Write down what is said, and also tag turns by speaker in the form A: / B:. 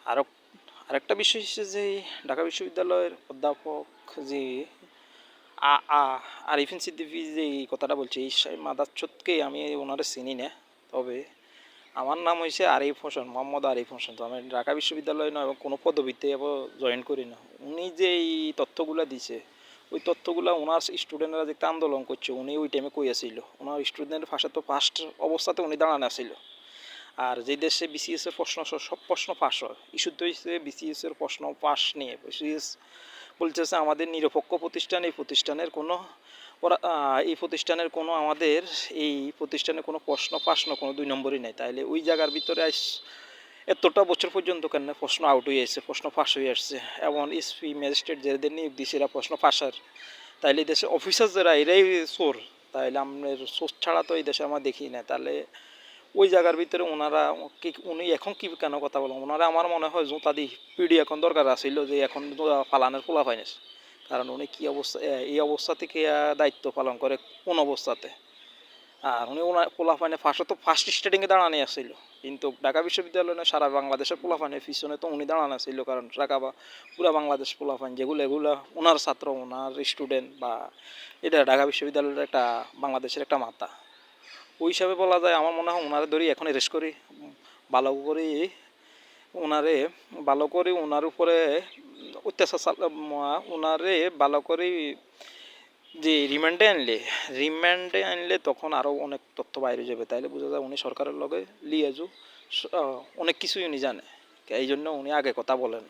A: আরও আরেকটা বিষয় হচ্ছে যে ঢাকা বিশ্ববিদ্যালয়ের অধ্যাপক যে আ আ আরিফিন সিদ্দিকী যে এই কথাটা বলছে এই মাদারচোদকে আমি ওনারে চিনি না। তবে আমার নাম হয়েছে আরিফ হোসেন, মোহাম্মদ আরিফ হোসেন। তো আমি ঢাকা বিশ্ববিদ্যালয়ে নয় এবং কোনো পদবিতে এবার জয়েন করি না। উনি যে এই তথ্যগুলা দিছে ওই তথ্যগুলা ওনার স্টুডেন্টরা যে একটা আন্দোলন করছে উনি ওই টাইমে কইয়াছিল। ওনার স্টুডেন্টের পাশে তো ফার্স্ট অবস্থাতে উনি দাঁড়ানো ছিল। আর যে দেশে বিসিএস এর প্রশ্ন সব প্রশ্ন ফাঁস হয়, ইস্যু তো হচ্ছে বিসিএস এর প্রশ্ন ফাঁস নিয়ে। বিসিএস বলতেছে আমাদের নিরপেক্ষ প্রতিষ্ঠান, এই প্রতিষ্ঠানের কোনো ওরা এই প্রতিষ্ঠানের কোনো আমাদের এই প্রতিষ্ঠানে কোনো প্রশ্ন ফাঁস না, কোনো দুই নম্বরই নেই। তাইলে ওই জায়গার ভিতরে এতটা বছর পর্যন্ত কেন প্রশ্ন আউট হয়ে আসছে, প্রশ্ন ফাঁস হয়ে আসছে। এবং এসপি ম্যাজিস্ট্রেট যাদের নিয়োগ দিচ্ছে এরা প্রশ্ন ফাঁসার। তাইলে দেশে অফিসার যারা এরাই চোর। তাইলে আমাদের চোর ছাড়া তো এই দেশে আমরা দেখি না। তাহলে ওই জায়গার ভিতরে ওনারা উনি এখন কি কেন কথা বলেন, ওনারা আমার মনে হয় জুতা দি পিডি এখন দরকার আছিল যে এখন ফালানের খোলা পাইনি। কারণ উনি কী অবস্থা এই অবস্থা থেকে দায়িত্ব পালন করে কোন অবস্থাতে। আর উনি ওনার পোলাপানে ফার্স্টে তো ফার্স্ট স্টার্টিংয়ে দাঁড়ানো আসছিল, কিন্তু ঢাকা বিশ্ববিদ্যালয় না সারা বাংলাদেশের পোলাপানের পিছনে তো উনি দাঁড়ানো ছিল। কারণ ঢাকা বা পুরা বাংলাদেশ পোলাপান যেগুলো এগুলো ওনার ছাত্র, ওনার স্টুডেন্ট, বা এটা ঢাকা বিশ্ববিদ্যালয়ের একটা বাংলাদেশের একটা মাথা। ওই হিসাবে বলা যায় আমার মনে হয় ওনারে ধরি এখন অ্যারেস্ট করি, ভালো করে ওনারে ভালো করে ওনার উপরে অত্যাচার ওনারে ভালো করে যে রিমান্ডে আনলে তখন আরও অনেক তথ্য বাইরে যাবে। তাইলে বোঝা যায় উনি সরকারের লগে লিয়াজু অনেক কিছুই উনি জানে, এই জন্য উনি আগে কথা বলেন।